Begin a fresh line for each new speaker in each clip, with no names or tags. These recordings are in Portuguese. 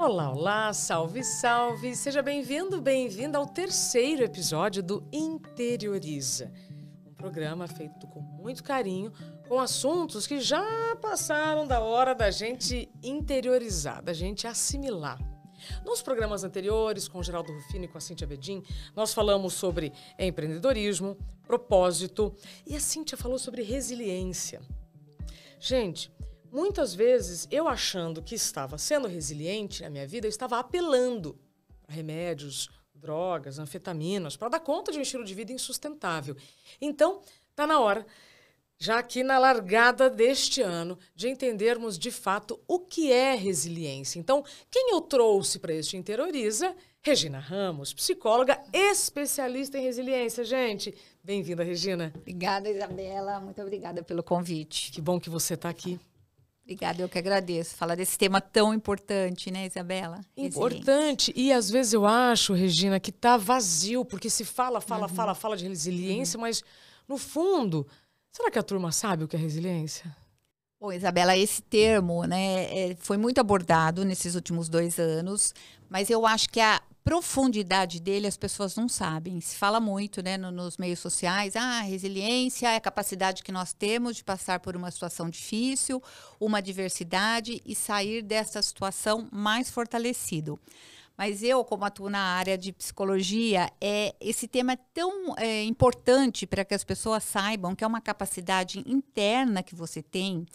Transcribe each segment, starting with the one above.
Olá, olá, salve, salve! Seja bem-vindo, bem-vinda ao terceiro episódio do Interioriza. Um programa feito com muito carinho, com assuntos que já passaram da hora da gente interiorizar, da gente assimilar. Nos programas anteriores, com o Geraldo Rufino e com a Cíntia Bedin, nós falamos sobre empreendedorismo, propósito, e a Cíntia falou sobre resiliência. Gente, muitas vezes, eu achando que estava sendo resiliente na minha vida, eu estava apelando a remédios, drogas, anfetaminas, para dar conta de um estilo de vida insustentável. Então, está na hora, já aqui na largada deste ano, de entendermos de fato o que é resiliência. Então, quem eu trouxe para este Interioriza? Regina Ramos, psicóloga especialista em resiliência. Gente, bem-vinda, Regina.
Obrigada, Isabela. Muito obrigada pelo convite.
Que bom que você está aqui.
Obrigada, eu que agradeço. Falar desse tema tão importante, né, Isabela?
Importante. E às vezes eu acho, Regina, que tá vazio, porque se fala de resiliência, mas no fundo, será que a turma sabe o que é resiliência?
Bom, Isabela, esse termo, né, foi muito abordado nesses últimos 2 anos, mas eu acho que a profundidade dele as pessoas não sabem. Se fala muito, né, nos meios sociais, resiliência é a capacidade que nós temos de passar por uma situação difícil, uma adversidade e sair dessa situação mais fortalecido. Mas eu, como atuo na área de psicologia, esse tema é tão importante para que as pessoas saibam que é uma capacidade interna que você tem.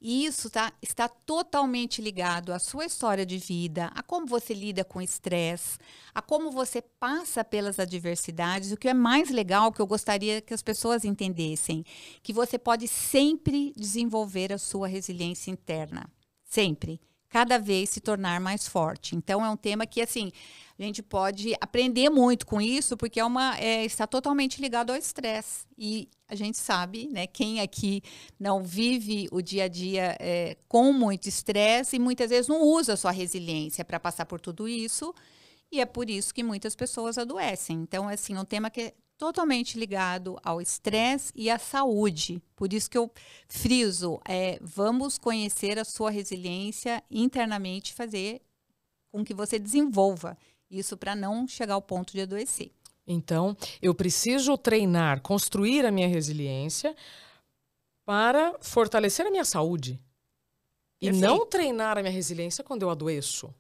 E isso está totalmente ligado à sua história de vida, a como você lida com o estresse, a como você passa pelas adversidades. O que é mais legal, que eu gostaria que as pessoas entendessem, que você pode sempre desenvolver a sua resiliência interna. Sempre. Cada vez se tornar mais forte. Então, é um tema que, assim, a gente pode aprender muito com isso, porque está totalmente ligado ao estresse. E a gente sabe, né, quem aqui não vive o dia a dia com muito estresse e muitas vezes não usa a sua resiliência para passar por tudo isso. E é por isso que muitas pessoas adoecem. Então, assim, é um tema que é totalmente ligado ao estresse e à saúde. Por isso que eu friso, vamos conhecer a sua resiliência internamente, fazer com que você desenvolva isso para não chegar ao ponto de adoecer.
Então, eu preciso treinar, construir a minha resiliência para fortalecer a minha saúde.
Perfeito.
E não treinar a minha resiliência quando eu adoeço.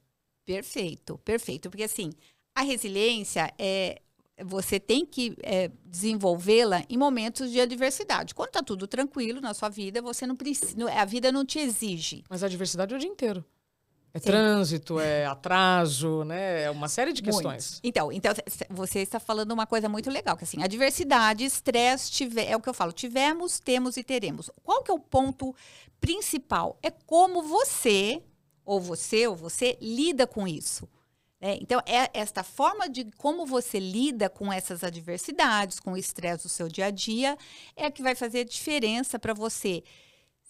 Perfeito, perfeito. Porque assim, a resiliência você tem que desenvolvê-la em momentos de adversidade. Quando está tudo tranquilo na sua vida, você não precisa, a vida não te exige.
Mas a adversidade é o dia inteiro. É
Sim.
Trânsito, é atraso, né? É uma série de questões.
Então, você está falando uma coisa muito legal, que assim, adversidade, estresse, é o que eu falo, tivemos, temos e teremos. Qual que é o ponto principal? É como você lida com isso. Então, esta forma de como você lida com essas adversidades, com o estresse do seu dia a dia, é a que vai fazer diferença para você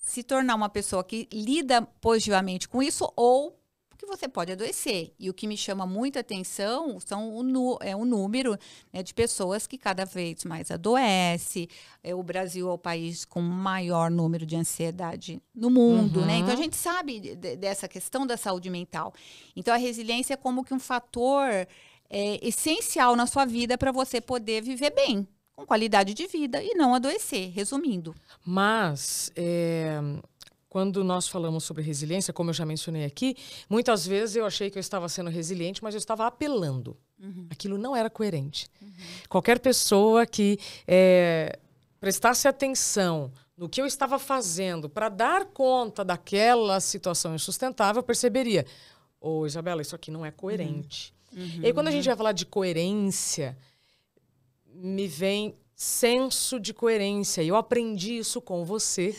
se tornar uma pessoa que lida positivamente com isso ou que você pode adoecer. E o que me chama muita atenção são o número, né, de pessoas que cada vez mais adoece. O Brasil é o país com maior número de ansiedade no mundo, né? Então, a gente sabe dessa questão da saúde mental. Então, a resiliência é como que um fator essencial na sua vida para você poder viver bem, com qualidade de vida e não adoecer, resumindo.
Mas, quando nós falamos sobre resiliência, como eu já mencionei aqui, muitas vezes eu achei que eu estava sendo resiliente, mas eu estava apelando. Aquilo não era coerente. Qualquer pessoa que prestasse atenção no que eu estava fazendo para dar conta daquela situação insustentável, perceberia, Isabela, isso aqui não é coerente. E aí, quando a gente vai falar de coerência, me vem senso de coerência. Eu aprendi isso com você.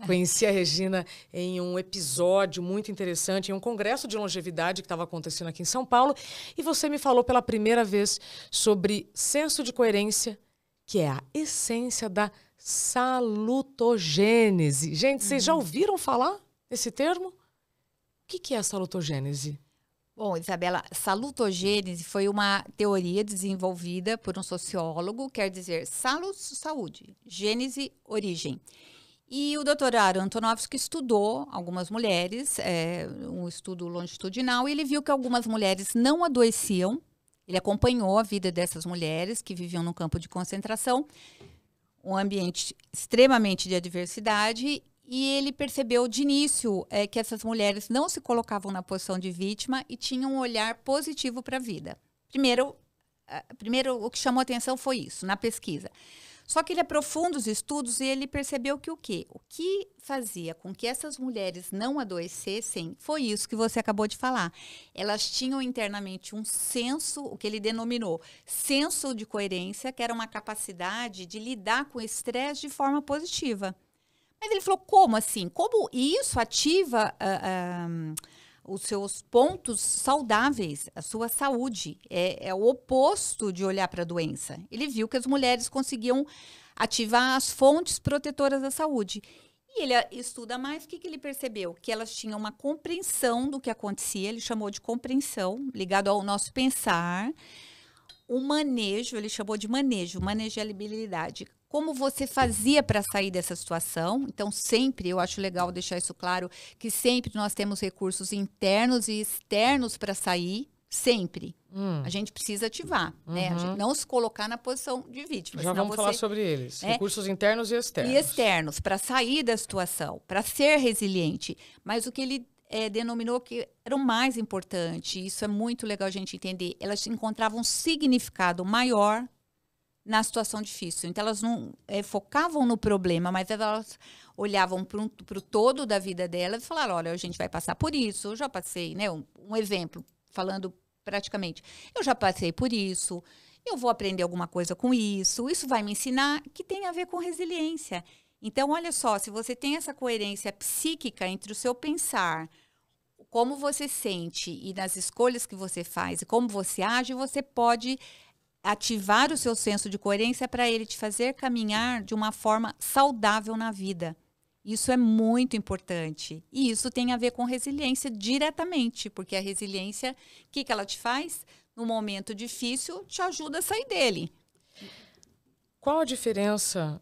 Conheci a Regina em um episódio muito interessante, em um congresso de longevidade que estava acontecendo aqui em São Paulo, e você me falou pela primeira vez sobre senso de coerência, que é a essência da salutogênese. Gente, vocês já ouviram falar desse termo? O que é a salutogênese?
Bom, Isabela, salutogênese foi uma teoria desenvolvida por um sociólogo, quer dizer, saúde, gênese, origem. E o doutor Aaron Antonovsky estudou algumas mulheres, um estudo longitudinal, e ele viu que algumas mulheres não adoeciam. Ele acompanhou a vida dessas mulheres que viviam no campo de concentração, um ambiente extremamente de adversidade, e ele percebeu de início que essas mulheres não se colocavam na posição de vítima e tinham um olhar positivo para a vida. Primeiro, o que chamou a atenção foi isso, na pesquisa. Só que ele aprofunda os estudos e ele percebeu que o quê? O que fazia com que essas mulheres não adoecessem foi isso que você acabou de falar. Elas tinham internamente um senso, o que ele denominou senso de coerência, que era uma capacidade de lidar com o estresse de forma positiva. Mas ele falou, como assim? Como isso ativa os seus pontos saudáveis, a sua saúde? É o oposto de olhar para a doença. Ele viu que as mulheres conseguiam ativar as fontes protetoras da saúde. E ele estuda mais, o que ele percebeu? Que elas tinham uma compreensão do que acontecia, ele chamou de compreensão, ligado ao nosso pensar, o manejo, ele chamou de manejabilidade. Como você fazia para sair dessa situação? Então, sempre, eu acho legal deixar isso claro, que sempre nós temos recursos internos e externos para sair, sempre. A gente precisa ativar, né? A gente não se colocar na posição de vítima.
Já vamos falar sobre eles. Recursos internos e externos.
E externos, para sair da situação, para ser resiliente. Mas o que ele denominou que era o mais importante, isso é muito legal a gente entender, elas encontravam um significado maior na situação difícil. Então, elas não focavam no problema, mas elas olhavam para o todo da vida delas e falaram, olha, a gente vai passar por isso. Eu já passei, né? Um exemplo, falando praticamente, eu já passei por isso, eu vou aprender alguma coisa com isso, isso vai me ensinar, que tem a ver com resiliência. Então, olha só, se você tem essa coerência psíquica entre o seu pensar, como você sente e nas escolhas que você faz e como você age, você pode ativar o seu senso de coerência para ele te fazer caminhar de uma forma saudável na vida. Isso é muito importante. E isso tem a ver com resiliência diretamente, porque a resiliência, o que ela te faz? No momento difícil, te ajuda a sair dele.
Qual a diferença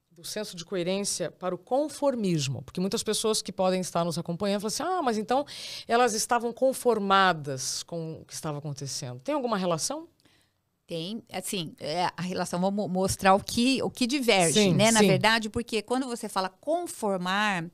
do senso de coerência para o conformismo? Porque muitas pessoas que podem estar nos acompanhando falam assim, mas então elas estavam conformadas com o que estava acontecendo. Tem alguma relação?
Tem, assim, a relação, vamos mostrar o que diverge,
sim,
né?
Sim.
Na verdade, porque quando você fala conformar,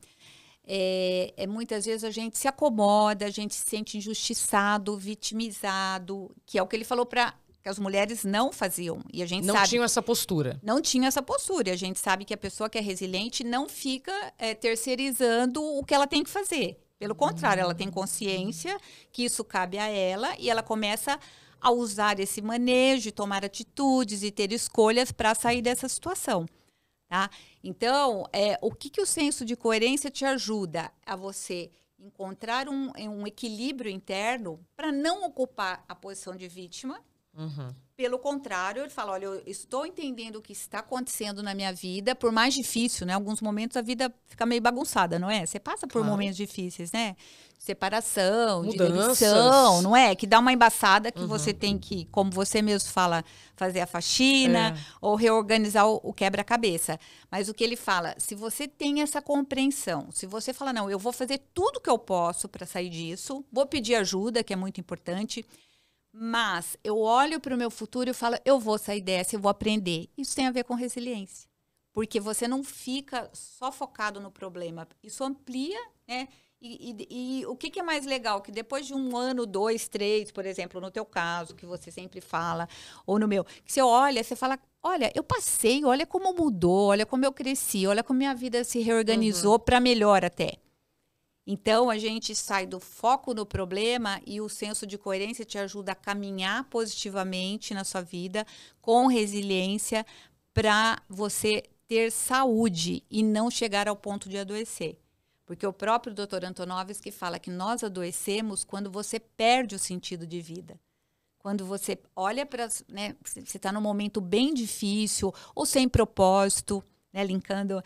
muitas vezes a gente se acomoda, a gente se sente injustiçado, vitimizado, que é o que ele falou que as mulheres não faziam. E a gente
não tinham essa postura.
Não tinha essa postura. E a gente sabe que a pessoa que é resiliente não fica terceirizando o que ela tem que fazer. Pelo contrário, ela tem consciência que isso cabe a ela e ela começa a usar esse manejo, tomar atitudes e ter escolhas para sair dessa situação. Tá? Então, o que o senso de coerência te ajuda? A você encontrar um equilíbrio interno para não ocupar a posição de vítima. Pelo contrário, ele fala, olha, eu estou entendendo o que está acontecendo na minha vida, por mais difícil, né? Alguns momentos a vida fica meio bagunçada, não é? Você passa por momentos difíceis, né? Separação,
mudanças,
de demissão, não é? Que dá uma embaçada que você tem que, como você mesmo fala, fazer a faxina ou reorganizar o quebra-cabeça. Mas o que ele fala, se você tem essa compreensão, se você fala, não, eu vou fazer tudo que eu posso para sair disso, vou pedir ajuda, que é muito importante, mas eu olho para o meu futuro e falo, eu vou sair dessa, eu vou aprender. Isso tem a ver com resiliência. Porque você não fica só focado no problema. Isso amplia, né? E o que é mais legal? Que depois de 1 ano, 2, 3, por exemplo, no teu caso, que você sempre fala, ou no meu, que você olha, você fala, olha, eu passei, olha como mudou, olha como eu cresci, olha como minha vida se reorganizou para melhor até. Então, a gente sai do foco no problema e o senso de coerência te ajuda a caminhar positivamente na sua vida, com resiliência, para você ter saúde e não chegar ao ponto de adoecer. Porque o próprio Dr. Antonovsky fala que nós adoecemos quando você perde o sentido de vida. Quando você olha para, né, você está num momento bem difícil ou sem propósito, né, linkando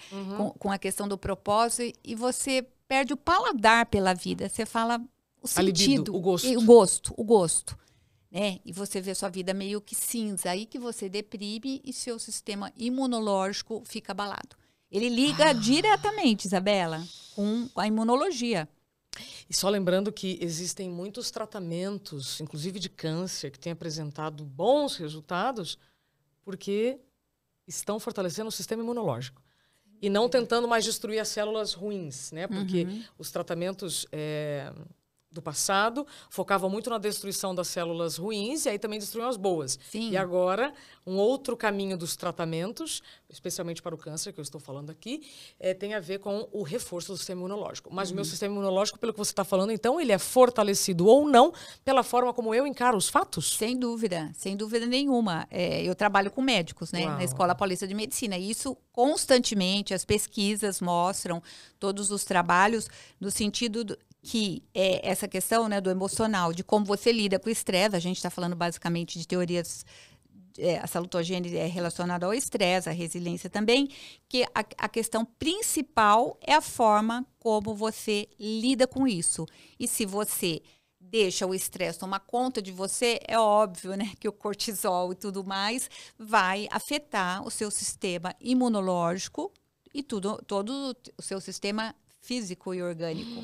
com a questão do propósito, e você perde o paladar pela vida. Você fala o sentido,
libido, o gosto.
O gosto. né? E você vê sua vida meio que cinza. Aí que você deprime e seu sistema imunológico fica abalado. Ele liga diretamente, Isabela, com a imunologia.
E só lembrando que existem muitos tratamentos, inclusive de câncer, que têm apresentado bons resultados porque estão fortalecendo o sistema imunológico. E não tentando mais destruir as células ruins, né? Porque os tratamentos do passado focavam muito na destruição das células ruins e aí também destruíam as boas.
Sim.
E agora, um outro caminho dos tratamentos, especialmente para o câncer, que eu estou falando aqui, tem a ver com o reforço do sistema imunológico. Mas o meu sistema imunológico, pelo que você está falando, então, ele é fortalecido ou não pela forma como eu encaro os fatos?
Sem dúvida nenhuma. Eu trabalho com médicos, né?
Uau.
Na Escola Paulista de Medicina. E isso constantemente, as pesquisas mostram, todos os trabalhos, no sentido que essa questão, né, do emocional, de como você lida com o estresse. A gente está falando basicamente de teorias, a salutogênese é relacionada ao estresse, à resiliência também, que a questão principal é a forma como você lida com isso. E se você deixa o estresse tomar conta de você, é óbvio, né, que o cortisol e tudo mais vai afetar o seu sistema imunológico e todo o seu sistema físico e orgânico.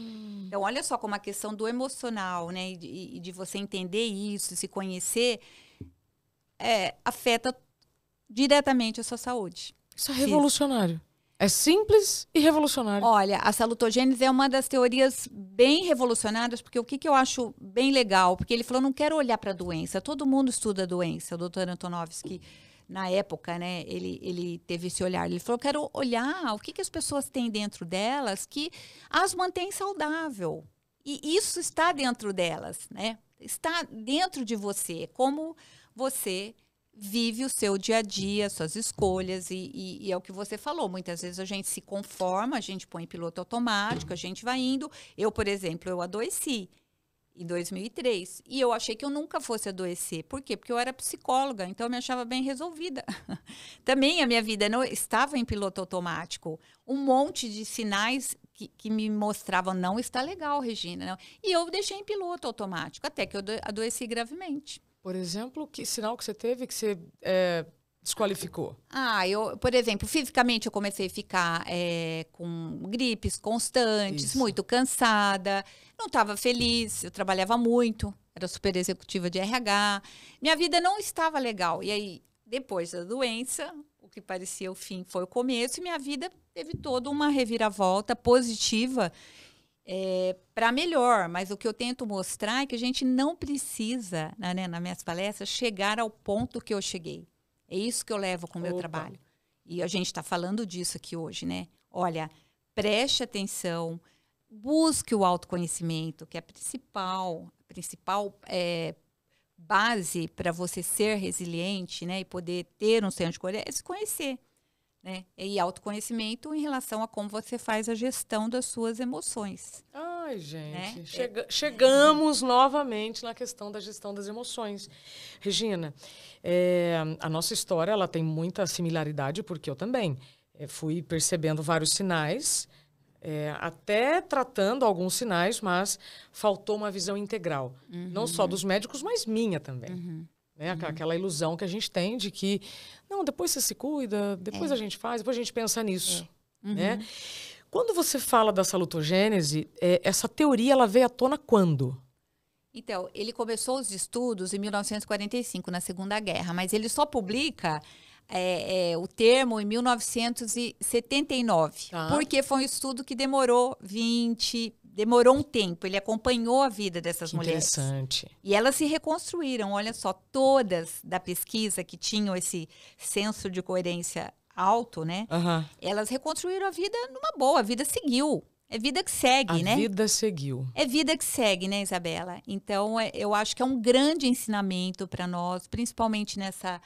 Então, olha só como a questão do emocional, né, e de você entender isso, se conhecer, afeta diretamente a sua saúde.
Isso é revolucionário. É simples e revolucionário.
Olha, a salutogênese é uma das teorias bem revolucionárias, porque o que eu acho bem legal, porque ele falou, não quero olhar para a doença, todo mundo estuda a doença, o doutor Antonovsky, na época, né, ele teve esse olhar, ele falou, quero olhar o que as pessoas têm dentro delas que as mantém saudável, e isso está dentro delas, né, está dentro de você, como você vive o seu dia a dia, suas escolhas, e é o que você falou, muitas vezes a gente se conforma, a gente põe piloto automático, a gente vai indo. Eu, por exemplo, eu adoeci em 2003, e eu achei que eu nunca fosse adoecer. Por quê? Porque eu era psicóloga, então eu me achava bem resolvida. Também a minha vida não estava em piloto automático. Um monte de sinais que me mostravam, não está legal, Regina. Não. E eu deixei em piloto automático, até que eu adoeci gravemente.
Por exemplo, que sinal que você teve que você desqualificou?
Por exemplo, fisicamente eu comecei a ficar com gripes constantes,
Isso.
muito cansada, não estava feliz, eu trabalhava muito, era super executiva de RH, minha vida não estava legal. E aí, depois da doença, o que parecia o fim foi o começo, e minha vida teve toda uma reviravolta positiva, para melhor, mas o que eu tento mostrar é que a gente não precisa, né, nas minhas palestras, chegar ao ponto que eu cheguei. É isso que eu levo com o meu trabalho. E a gente está falando disso aqui hoje, né? Olha, preste atenção, busque o autoconhecimento, que é a principal base para você ser resiliente, né, e poder ter um senso de escolha, é se conhecer. Né? E autoconhecimento em relação a como você faz a gestão das suas emoções.
Ai, gente,
né?
Chegamos novamente na questão da gestão das emoções. Regina, a nossa história ela tem muita similaridade, porque eu também fui percebendo vários sinais, até tratando alguns sinais, mas faltou uma visão integral. Não só dos médicos, mas minha também. Né? Aquela ilusão que a gente tem de que, não, depois você se cuida, depois a gente faz, depois a gente pensa nisso. Né? Quando você fala da salutogênese, essa teoria ela veio à tona quando?
Então, ele começou os estudos em 1945, na Segunda Guerra, mas ele só publica o termo em 1979, porque foi um estudo que demorou um tempo, ele acompanhou a vida dessas mulheres.
Interessante.
E elas se reconstruíram, olha só, todas da pesquisa que tinham esse senso de coerência alto, né? Elas reconstruíram a vida numa boa, a vida seguiu. É vida que segue, né?
A vida seguiu.
É vida que segue, né, Isabela? Então, eu acho que é um grande ensinamento para nós, principalmente nessa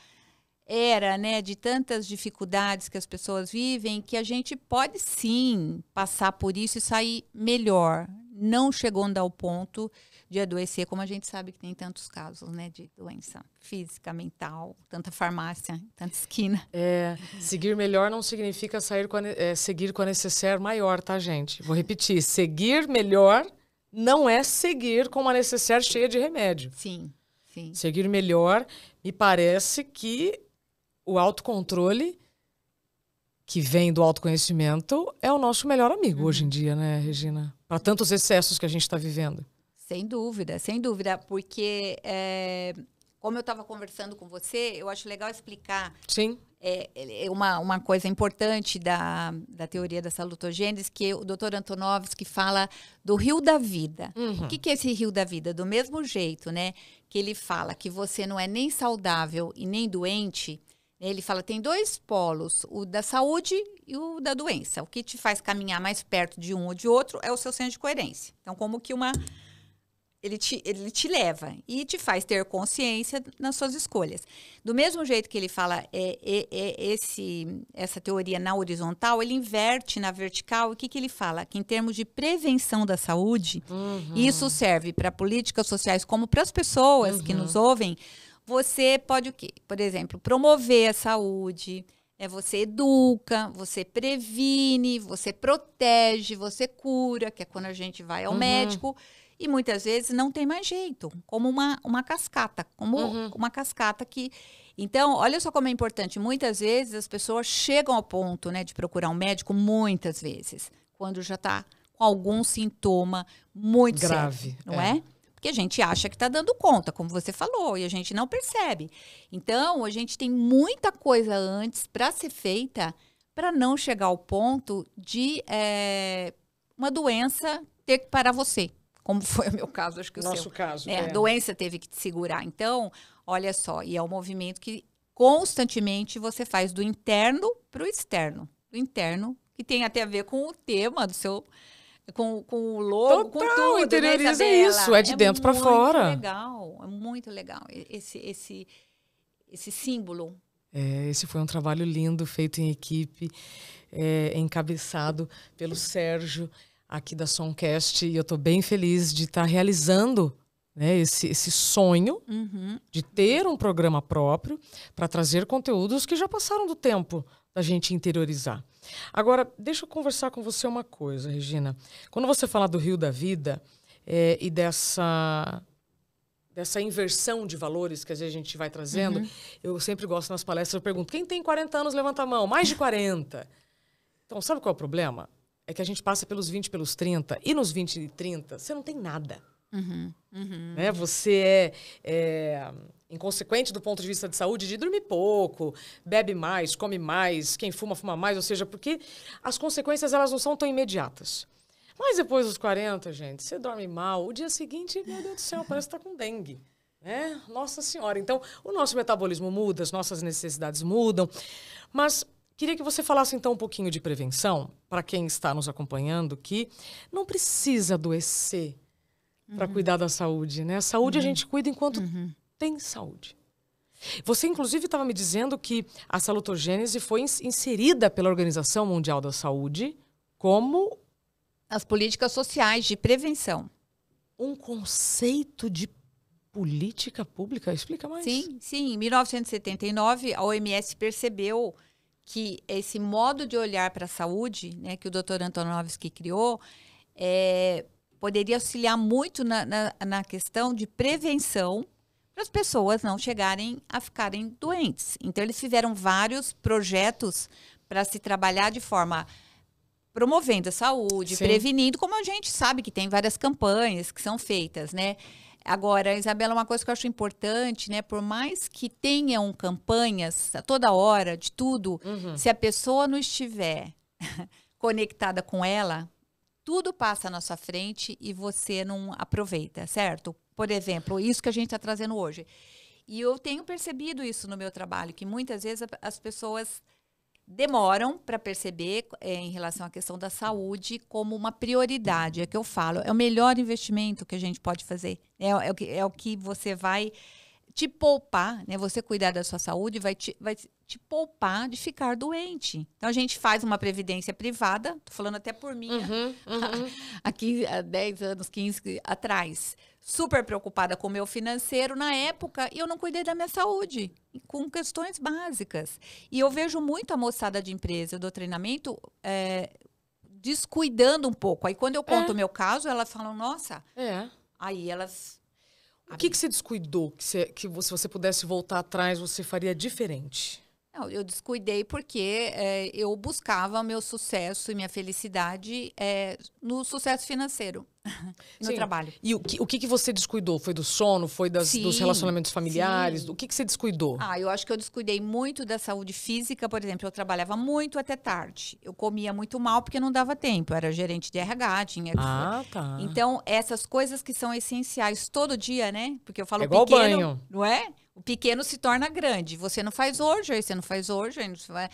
era, né, de tantas dificuldades que as pessoas vivem, que a gente pode sim passar por isso e sair melhor, não chegando ao ponto de adoecer, como a gente sabe que tem tantos casos, né, de doença física, mental, tanta farmácia, tanta esquina.
Seguir melhor não significa seguir com a necessaire maior, tá, gente? Vou repetir, seguir melhor não é seguir com uma necessaire cheia de remédio.
Sim. Sim.
Seguir melhor, me parece que o autocontrole que vem do autoconhecimento é o nosso melhor amigo hoje em dia, né, Regina? Para tantos excessos que a gente está vivendo.
Sem dúvida, porque como eu estava conversando com você, eu acho legal explicar.
Sim.
Uma coisa importante da teoria da salutogênese, que o Dr. Antonovsky fala do rio da vida.
Uhum.
O que é esse rio da vida? Do mesmo jeito, né, que ele fala que você não é nem saudável e nem doente, ele fala tem dois polos, o da saúde e o da doença. O que te faz caminhar mais perto de um ou de outro é o seu senso de coerência. Então, como que ele te leva e te faz ter consciência nas suas escolhas. Do mesmo jeito que ele fala essa teoria na horizontal, ele inverte na vertical. O que ele fala? Que em termos de prevenção da saúde, isso serve para políticas sociais como para as pessoas que nos ouvem. Você pode o quê? Por exemplo, promover a saúde, você educa, você previne, você protege, você cura, que é quando a gente vai ao médico. E muitas vezes não tem mais jeito, como uma cascata, uma cascata que... Então, olha só como é importante. Muitas vezes as pessoas chegam ao ponto, né, de procurar um médico, muitas vezes, quando já está com algum sintoma muito
grave,
sério, não é? Porque a gente acha que está dando conta, como você falou, e a gente não percebe. Então, a gente tem muita coisa antes para ser feita para não chegar ao ponto de uma doença ter que parar você. Como foi o meu caso, acho que o seu.
Nosso caso.
A doença teve que te segurar. Então, olha só, e é um movimento que constantemente você faz do interno para o externo. Do interno, que tem até a ver com o tema do seu... Com o logo,
Total,
com tudo.
interioriza
né,
isso, é de dentro para fora.
É muito legal esse símbolo.
Esse foi um trabalho lindo, feito em equipe, encabeçado pelo Sérgio, aqui da Somcast, e eu estou bem feliz de estar realizando, né, esse sonho de ter um programa próprio para trazer conteúdos que já passaram do tempo da gente interiorizar. Agora, deixa eu conversar com você uma coisa, Regina. Quando você fala do Rio da Vida e dessa inversão de valores que às vezes a gente vai trazendo, eu sempre gosto nas palestras, eu pergunto, quem tem 40 anos, levanta a mão. Mais de 40. Então, sabe qual é o problema? É que a gente passa pelos 20, pelos 30, e nos 20 e 30, você não tem nada. Né? Você é inconsequente do ponto de vista de saúde, de dormir pouco, bebe mais, come mais, quem fuma, fuma mais, ou seja, porque as consequências elas não são tão imediatas. Mas depois dos 40, gente, você dorme mal, o dia seguinte, meu Deus do céu, parece que está com dengue. Né? Nossa Senhora. Então, o nosso metabolismo muda, as nossas necessidades mudam, mas... Queria que você falasse, então, um pouquinho de prevenção, para quem está nos acompanhando, que não precisa adoecer para cuidar da saúde, né? A saúde a gente cuida enquanto tem saúde. Você, inclusive, estava me dizendo que a salutogênese foi inserida pela Organização Mundial da Saúde como...
As políticas sociais de prevenção.
Um conceito de política pública? Explica mais.
Sim. Em 1979, a OMS percebeu... que esse modo de olhar para a saúde, né, que o Dr. Antonovsky criou, poderia auxiliar muito na questão de prevenção para as pessoas não chegarem a ficarem doentes. Então, eles fizeram vários projetos para se trabalhar de forma promovendo a saúde, prevenindo, como a gente sabe que tem várias campanhas que são feitas, né? Agora, Isabela, uma coisa que eu acho importante, né? Por mais que tenham campanhas a toda hora, de tudo, se a pessoa não estiver conectada com ela, tudo passa na sua frente e você não aproveita, certo? Por exemplo, isso que a gente está trazendo hoje. E eu tenho percebido isso no meu trabalho, que muitas vezes as pessoas demoram para perceber em relação à questão da saúde como uma prioridade. É que eu falo, é o melhor investimento que a gente pode fazer. É o que você vai te poupar, né? Você cuidar da sua saúde vai te poupar de ficar doente. Então, a gente faz uma previdência privada, estou falando até por mim, aqui há 10 anos, 15 atrás, super preocupada com o meu financeiro na época, e eu não cuidei da minha saúde, com questões básicas. E eu vejo muito a moçada de empresa do treinamento descuidando um pouco. Aí, quando eu conto o meu caso, elas falam, nossa, aí elas...
O que você descuidou? Que se você pudesse voltar atrás, você faria diferente?
Não, eu descuidei porque eu buscava meu sucesso e minha felicidade no sucesso financeiro, no trabalho.
E o que você descuidou? Foi do sono? Foi dos relacionamentos familiares?
Sim.
O que você descuidou?
Eu acho que eu descuidei muito da saúde física, por exemplo, eu trabalhava muito até tarde. Eu comia muito mal porque não dava tempo. Eu era gerente de RH, tinha que...
Tá.
Então, essas coisas que são essenciais todo dia, né? Porque eu falo
igual
pequeno,
banho.
não é? O pequeno se torna grande. Você não faz hoje, aí você não faz hoje, aí não vai...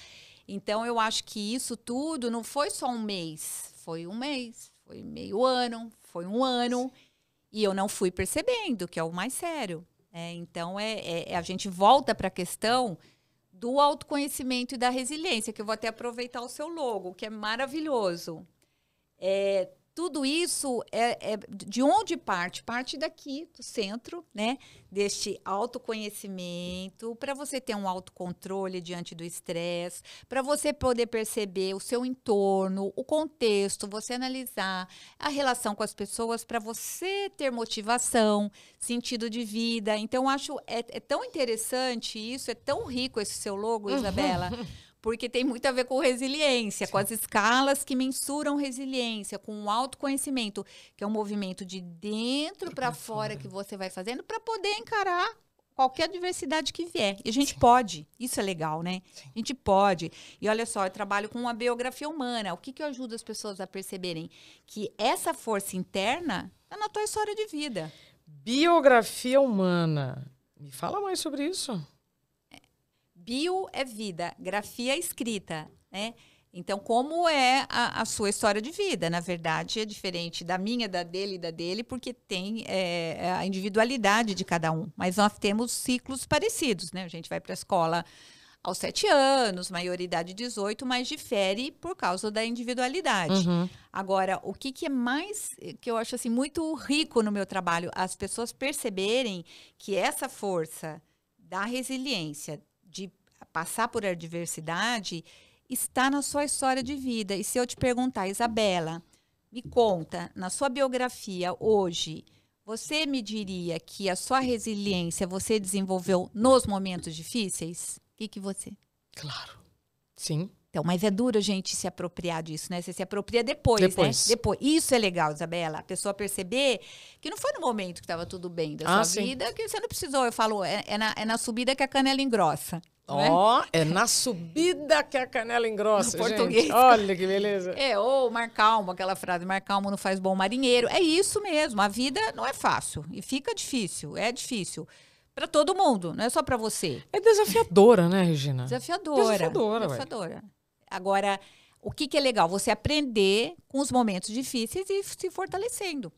Então, eu acho que isso tudo não foi só um mês. Foi um mês, foi meio ano, foi um ano. E eu não fui percebendo, que é o mais sério. Então, a gente volta para a questão do autoconhecimento e da resiliência, que eu vou até aproveitar o seu logo, que é maravilhoso. Tudo isso de onde parte? Parte daqui, do centro, né? Deste autoconhecimento, para você ter um autocontrole diante do estresse, para você poder perceber o seu entorno, o contexto, você analisar a relação com as pessoas, para você ter motivação, sentido de vida. Então, acho tão interessante isso, é tão rico esse seu logo, Isabela, porque tem muito a ver com resiliência, com as escalas que mensuram resiliência, com o autoconhecimento, que é um movimento de dentro para fora que você vai fazendo para poder encarar qualquer adversidade que vier. E a gente pode. Isso é legal, né?
Sim.
A gente pode. E olha só, eu trabalho com uma biografia humana. O que eu ajudo as pessoas a perceberem? Que essa força interna está na tua história de vida.
Biografia humana. Me fala mais sobre isso.
Bio é vida, grafia é escrita, né? Então, como é a sua história de vida? Na verdade, é diferente da minha, da dele, porque tem a individualidade de cada um. Mas nós temos ciclos parecidos, né? A gente vai para a escola aos 7 anos, maioridade 18, mas difere por causa da individualidade.
Uhum.
Agora, o que é mais, que eu acho assim, muito rico no meu trabalho, as pessoas perceberem que essa força da resiliência, de passar por adversidade, está na sua história de vida. E se eu te perguntar, Isabela, me conta, na sua biografia hoje, você me diria que a sua resiliência você desenvolveu nos momentos difíceis? O que você?
Claro. Sim.
Então, mas é duro a gente se apropriar disso, né? Você se apropria depois, né? Depois. Isso é legal, Isabela. A pessoa perceber que não foi no momento que estava tudo bem da sua vida, que você não precisou. Eu falo, é na subida que a canela engrossa.
É na subida que a canela engrossa,
no
gente.
Português.
Olha que beleza.
Ou mar calmo, aquela frase, mar calmo não faz bom marinheiro. É isso mesmo, a vida não é fácil. E fica difícil, é difícil. Para todo mundo, não é só para você.
É desafiadora, né, Regina?
Desafiadora. Agora, o que é legal? Você aprender com os momentos difíceis e se fortalecendo.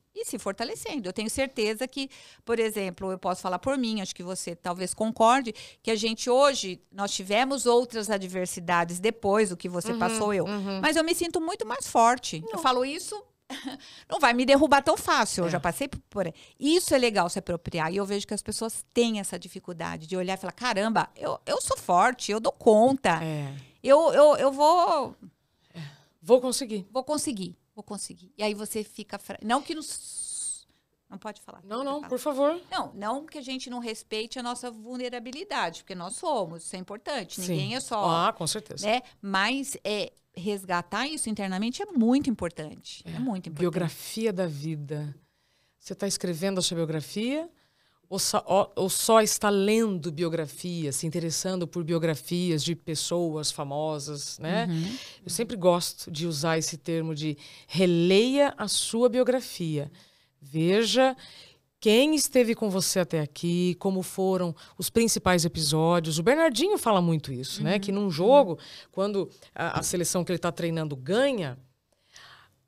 Eu tenho certeza que, por exemplo, eu posso falar por mim, acho que você talvez concorde, que a gente hoje, nós tivemos outras adversidades depois do que você passou mas eu me sinto muito mais forte. Não. Eu falo isso, não vai me derrubar tão fácil, eu já passei por... Isso é legal se apropriar, e eu vejo que as pessoas têm essa dificuldade de olhar e falar, caramba, eu sou forte, eu dou conta, eu vou...
Vou conseguir.
Vou conseguir. E aí você fica... Não que não pode falar.
Não, por favor.
Não que a gente não respeite a nossa vulnerabilidade, porque nós somos, isso é importante.
Sim.
Ninguém é só...
com certeza.
Né? Mas resgatar isso internamente é muito importante. É muito importante.
Biografia da vida. Você está escrevendo a sua biografia ou só está lendo biografias, se interessando por biografias de pessoas famosas, né? Eu sempre gosto de usar esse termo de releia a sua biografia. Veja quem esteve com você até aqui, como foram os principais episódios. O Bernardinho fala muito isso, né? Que num jogo, quando a seleção que ele está treinando ganha,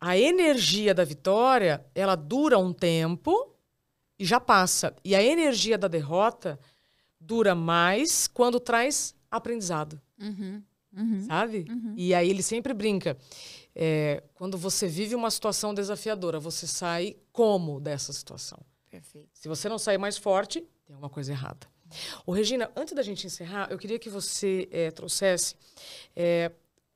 a energia da vitória, ela dura um tempo e já passa. E a energia da derrota dura mais quando traz aprendizado. Sabe? E aí ele sempre brinca. Quando você vive uma situação desafiadora, você sai como dessa situação?
Perfeito.
Se você não sair mais forte, tem alguma coisa errada. Ô, Regina, antes da gente encerrar, eu queria que você trouxesse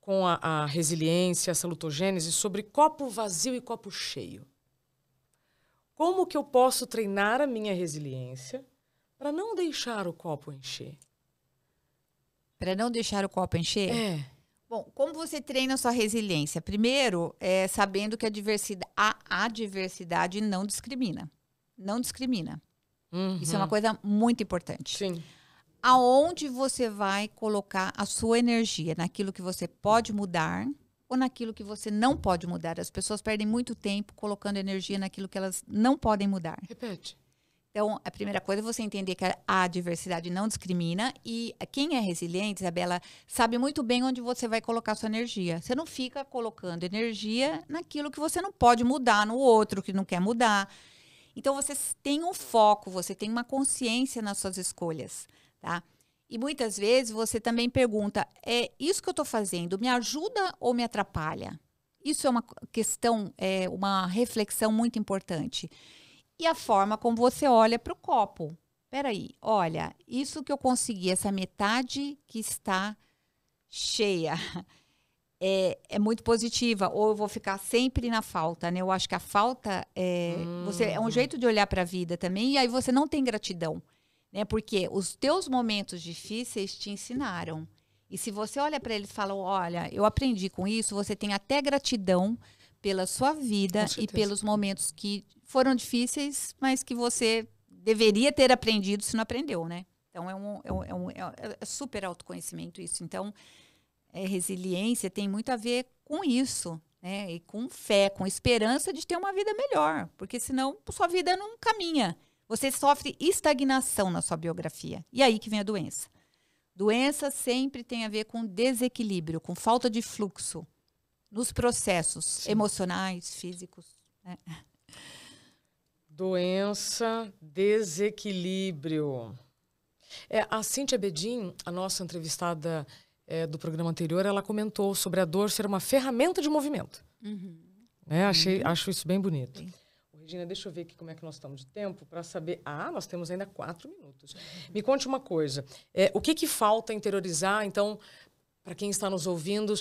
com a resiliência, essa lutogênese, sobre copo vazio e copo cheio. como que eu posso treinar a minha resiliência para não deixar o copo encher?
Para não deixar o copo encher?
É.
Bom, como você treina a sua resiliência? Primeiro, sabendo que a adversidade não discrimina. Não discrimina. Isso é uma coisa muito importante.
Sim.
Aonde você vai colocar a sua energia? Naquilo que você pode mudar ou naquilo que você não pode mudar? As pessoas perdem muito tempo colocando energia naquilo que elas não podem mudar.
Repete.
Então, a primeira coisa é você entender que a adversidade não discrimina e quem é resiliente, Isabela, sabe muito bem onde você vai colocar sua energia. Você não fica colocando energia naquilo que você não pode mudar, no outro que não quer mudar. Então, você tem um foco, você tem uma consciência nas suas escolhas, tá? E muitas vezes você também pergunta, isso que eu estou fazendo me ajuda ou me atrapalha? Isso é uma questão, uma reflexão muito importante. E a forma como você olha para o copo. Peraí, olha, isso que eu consegui, essa metade que está cheia, é muito positiva. Ou eu vou ficar sempre na falta, né? Eu acho que a falta é um jeito de olhar para a vida também. E aí você não tem gratidão, né? Porque os teus momentos difíceis te ensinaram. E se você olha para eles e fala, olha, eu aprendi com isso, você tem até gratidão pela sua vida e pelos momentos que foram difíceis, mas que você deveria ter aprendido se não aprendeu, né? Então, é super autoconhecimento isso. Então, resiliência tem muito a ver com isso, né? E com fé, com esperança de ter uma vida melhor, porque senão sua vida não caminha. Você sofre estagnação na sua biografia. E aí que vem a doença. Doença sempre tem a ver com desequilíbrio, com falta de fluxo nos processos emocionais, físicos, né?
Doença, desequilíbrio. A Cíntia Bedin, a nossa entrevistada do programa anterior, ela comentou sobre a dor ser uma ferramenta de movimento. Acho isso bem bonito. Sim. Regina, deixa eu ver aqui como é que nós estamos de tempo para saber. Nós temos ainda 4 minutos. Me conte uma coisa. O que falta interiorizar, então, para quem está nos ouvindo,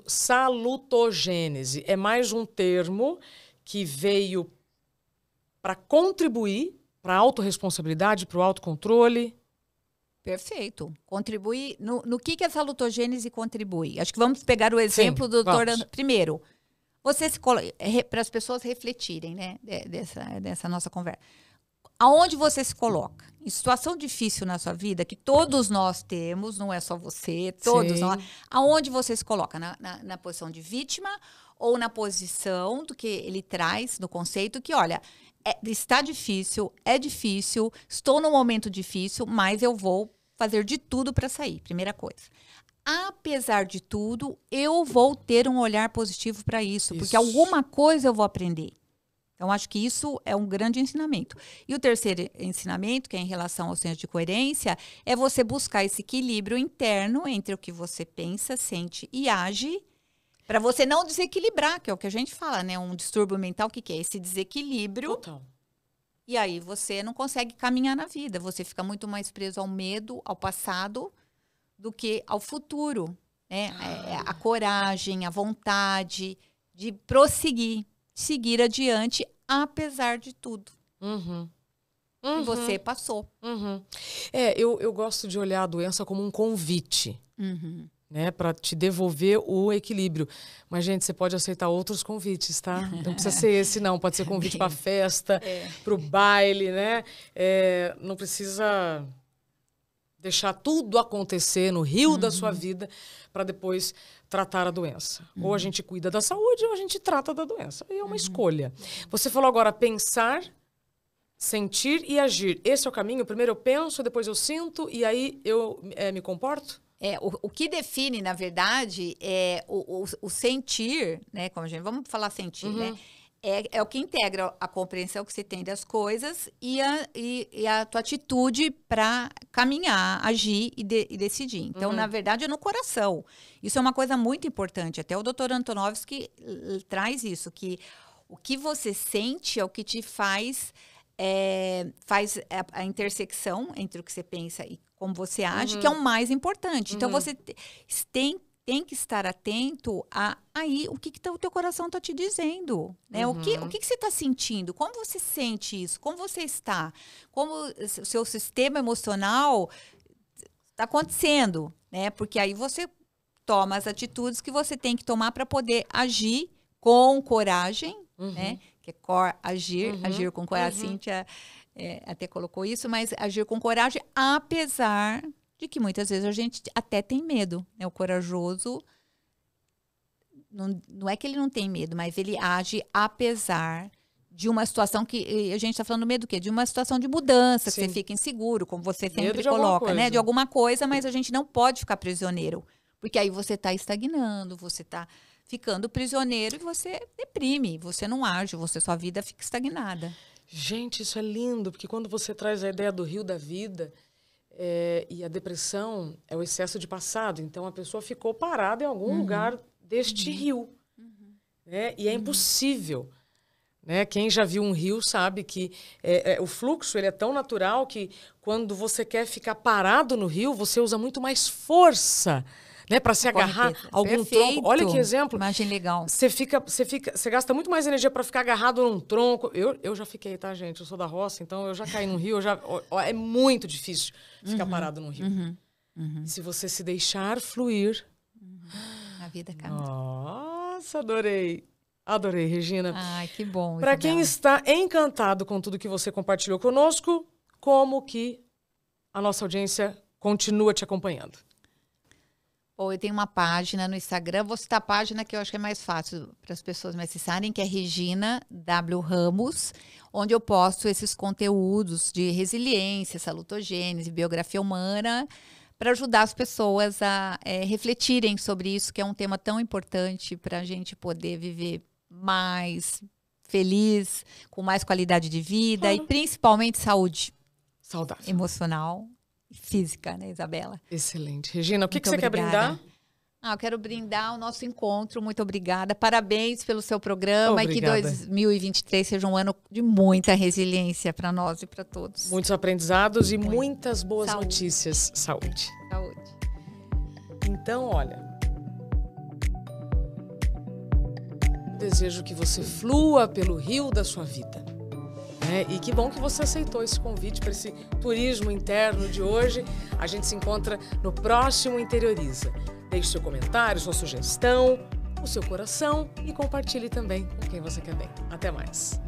salutogênese? É mais um termo que veio para contribuir para a autorresponsabilidade, para o autocontrole?
Perfeito. Contribuir. No que a salutogênese contribui? Acho que vamos pegar o exemplo do doutor. Primeiro, você para as pessoas refletirem, né, dessa nossa conversa. Aonde você se coloca? Em situação difícil na sua vida, que todos nós temos, não é só você, todos nós. Aonde você se coloca? Na posição de vítima ou na posição do que ele traz no conceito que, olha, está difícil, é difícil, estou num momento difícil, mas eu vou fazer de tudo para sair. Primeira coisa. Apesar de tudo, eu vou ter um olhar positivo para isso, porque alguma coisa eu vou aprender. Então, acho que isso é um grande ensinamento. E o terceiro ensinamento, que é em relação ao senso de coerência, é você buscar esse equilíbrio interno entre o que você pensa, sente e age, para você não desequilibrar, que é o que a gente fala, né? Um distúrbio mental, o que é? Esse desequilíbrio.
Total.
E aí você não consegue caminhar na vida. Você fica muito mais preso ao medo, ao passado, do que ao futuro, né? A coragem, a vontade de prosseguir, seguir adiante, apesar de tudo. E você passou.
Eu gosto de olhar a doença como um convite, né, para te devolver o equilíbrio. Mas, gente, você pode aceitar outros convites, tá? Não precisa ser esse, não. Pode ser convite para festa, para o baile, né? Não precisa deixar tudo acontecer no rio da sua vida para depois tratar a doença. Ou a gente cuida da saúde ou a gente trata da doença. Aí é uma escolha. Você falou agora pensar, sentir e agir. Esse é o caminho? Primeiro eu penso, depois eu sinto e aí eu me comporto?
O que define, na verdade, é o sentir, né? Como vamos falar sentir, né? É o que integra a compreensão que você tem das coisas e a tua atitude para caminhar, agir e decidir. Então, na verdade, é no coração. Isso é uma coisa muito importante. Até o Dr. Antonovsky traz isso, que o que você sente é o que te faz a intersecção entre o que você pensa e como você age, que é o mais importante. Então, você tem tem que estar atento a aí o que o teu coração está te dizendo, né? O que você está sentindo? Como você sente isso? Como você está? Como o seu sistema emocional está acontecendo, né? Porque aí você toma as atitudes que você tem que tomar para poder agir com coragem, né? Que é agir com coragem. A Cíntia até colocou isso, mas agir com coragem, apesar de que muitas vezes a gente até tem medo, né? O corajoso, não é que ele não tem medo, mas ele age apesar de uma situação que a gente está falando medo do quê? De uma situação de mudança, que você fica inseguro, como você sempre coloca, né? De alguma coisa, mas a gente não pode ficar prisioneiro, porque aí você está estagnando, você está ficando prisioneiro e você deprime, você não age, sua vida fica estagnada.
Gente, isso é lindo, porque quando você traz a ideia do rio da vida, e a depressão é o excesso de passado, então a pessoa ficou parada em algum lugar deste rio, né? E é impossível, né? Quem já viu um rio sabe que o fluxo ele é tão natural que quando você quer ficar parado no rio, você usa muito mais força, né, para se agarrar a algum tronco. Olha que exemplo.
Imagem legal.
Você gasta muito mais energia para ficar agarrado num tronco. Eu já fiquei, tá, gente? Eu sou da roça, então eu já caí no rio. É muito difícil ficar parado no rio. E se você se deixar fluir,
a vida caminha.
Nossa, adorei. Adorei, Regina.
Ai, que bom.
Para quem está encantado com tudo que você compartilhou conosco, como que a nossa audiência continua te acompanhando?
Ou eu tenho uma página no Instagram, vou citar a página que eu acho que é mais fácil para as pessoas me acessarem, que é Regina W. Ramos, onde eu posto esses conteúdos de resiliência, salutogênese, biografia humana, para ajudar as pessoas a refletirem sobre isso, que é um tema tão importante para a gente poder viver mais feliz, com mais qualidade de vida e principalmente saúde
saudável,
emocional. Física, né, Isabela?
Excelente. Regina, o que você quer brindar?
Eu quero brindar o nosso encontro. Muito obrigada. Parabéns pelo seu programa.
Obrigada.
E que 2023 seja um ano de muita resiliência para nós e para todos.
Muitos aprendizados e muitas boas notícias. Saúde.
Saúde.
Então, olha, desejo que você flua pelo rio da sua vida. E que bom que você aceitou esse convite para esse turismo interno de hoje. A gente se encontra no próximo Interioriza. Deixe seu comentário, sua sugestão, o seu coração e compartilhe também com quem você quer bem. Até mais.